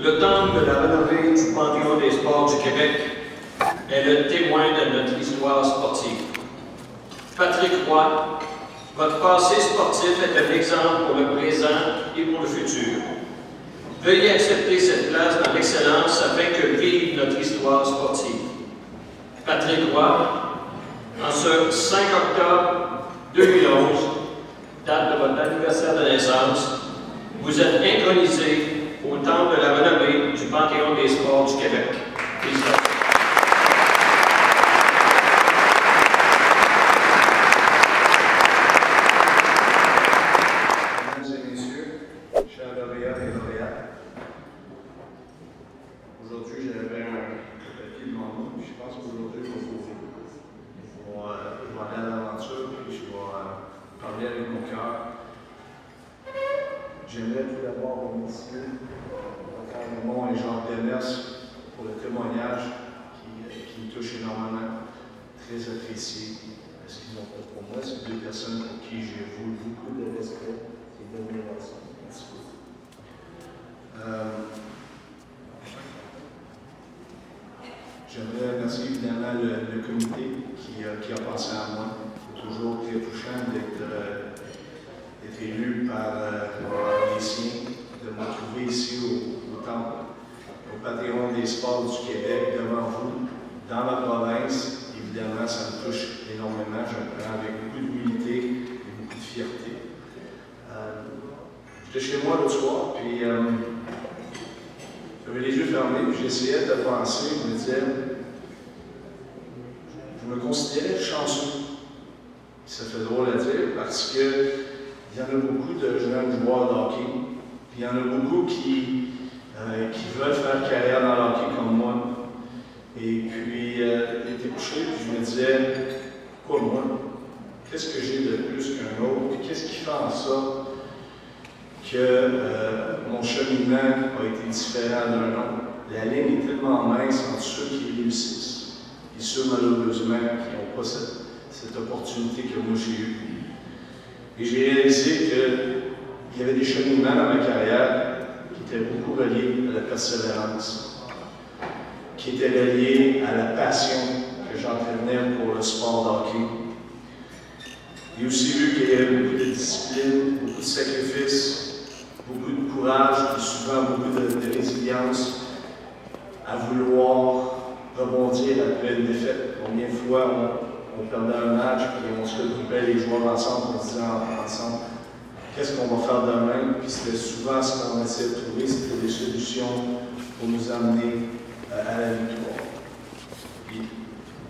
Le temple de la renommée du Panthéon des sports du Québec est le témoin de notre histoire sportive. Patrick Roy, votre passé sportif est un exemple pour le présent et pour le futur. Veuillez accepter cette place dans l'excellence afin que vive notre histoire sportive. Patrick Roy, en ce 5 octobre 2011, date de votre anniversaire de naissance, vous êtes intronisé au temple de la renommée du Panthéon des sports du Québec. Félicitations. Mesdames et messieurs, chers lauréats et lauréates, aujourd'hui j'avais un papier devant moi, puis je pense qu'aujourd'hui je vais aller à l'aventure, puis je vais parler avec mon cœur. J'aimerais tout d'abord remercier Dr. Raymond et Jacques Demers pour le témoignage qui me touche énormément, très apprécié ce qu'ils ont fait pour moi. C'est deux personnes pour qui j'ai voulu beaucoup de respect et d'admiration. Merci beaucoup. J'aimerais remercier évidemment le comité qui a pensé à moi. C'est toujours très touchant d'être élu par les siens, de me trouver ici au temple, au Panthéon des sports du Québec, devant vous, dans la province. Évidemment, ça me touche énormément. Je le prends avec beaucoup d'humilité et beaucoup de fierté. J'étais chez moi l'autre soir, puis j'avais les yeux fermés, puis j'essayais de penser, je me disais, je me considérais chanceux. Ça fait drôle à dire, parce que il y en a beaucoup de jeunes joueurs de hockey, puis il y en a beaucoup qui veulent faire carrière dans le hockey comme moi. Et puis, j'étais couché, puis je me disais, pourquoi moi? Qu'est-ce que j'ai de plus qu'un autre? Puis qu'est-ce qui fait en sorte que mon cheminement a été différent d'un autre? La ligne est tellement mince entre ceux qui réussissent et ceux, malheureusement, qui n'ont pas cette opportunité que moi j'ai eue. Et j'ai réalisé qu'il y avait des cheminements dans ma carrière qui étaient beaucoup reliés à la persévérance, qui étaient reliés à la passion que j'entraînais pour le sport de hockey. J'ai aussi vu qu'il y avait beaucoup de discipline, beaucoup de sacrifices, beaucoup de courage, et souvent beaucoup de résilience à vouloir rebondir après une défaite. Combien de fois on perdait un match et on se regroupait les joueurs ensemble en se disant ensemble qu'est-ce qu'on va faire demain. Puis c'était souvent ce qu'on essayait de trouver, c'était des solutions pour nous amener à la victoire. Puis,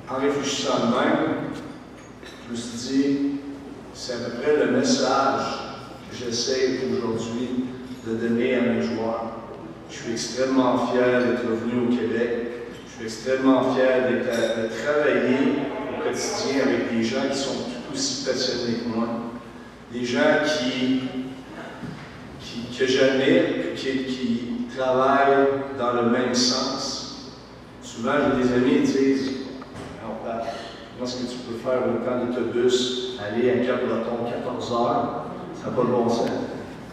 en réfléchissant de même, je me suis dit, c'est à peu près le message que j'essaie aujourd'hui de donner à mes joueurs. Je suis extrêmement fier d'être venu au Québec. Je suis extrêmement fier de travailler au quotidien avec des gens qui sont tout aussi passionnés que moi. Des gens que j'admire, qui travaillent dans le même sens. Souvent, j'ai des amis qui disent « comment est-ce que tu peux faire autant d'autobus, aller à Cap-Breton 14 heures? Ça n'a pas de bon sens. »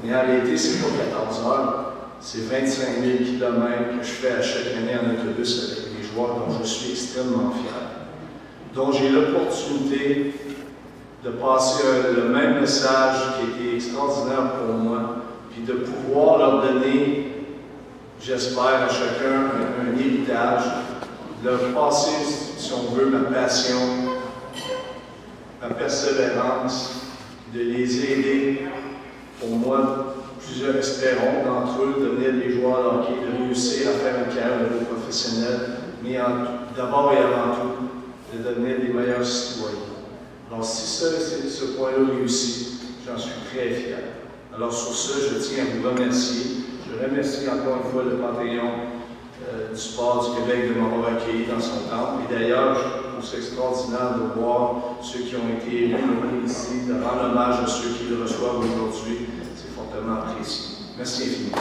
Mais en réalité, c'est pas 14 heures, c'est 25 000 km que je fais à chaque année en autobus avec les joueurs dont je suis extrêmement fier. Donc j'ai l'opportunité de passer le même message qui a été extraordinaire pour moi, puis de pouvoir leur donner, j'espère, à chacun un héritage, de leur passer, si on veut, ma passion, ma persévérance, de les aider. Pour moi, plusieurs espérons d'entre eux devenir des joueurs de hockey, de réussir à faire une carrière de professionnel, mais d'abord et avant tout, de devenir des meilleurs citoyens. Alors, si ce point-là réussit, j'en suis très fier. Alors, sur ce, je tiens à vous remercier. Je remercie encore une fois le Panthéon du sport du Québec de m'avoir accueilli dans son temple. Et d'ailleurs, je trouve ça extraordinaire de voir ceux qui ont été élus ici, de rendre hommage à ceux qui le reçoivent aujourd'hui. C'est fortement apprécié. Merci infiniment.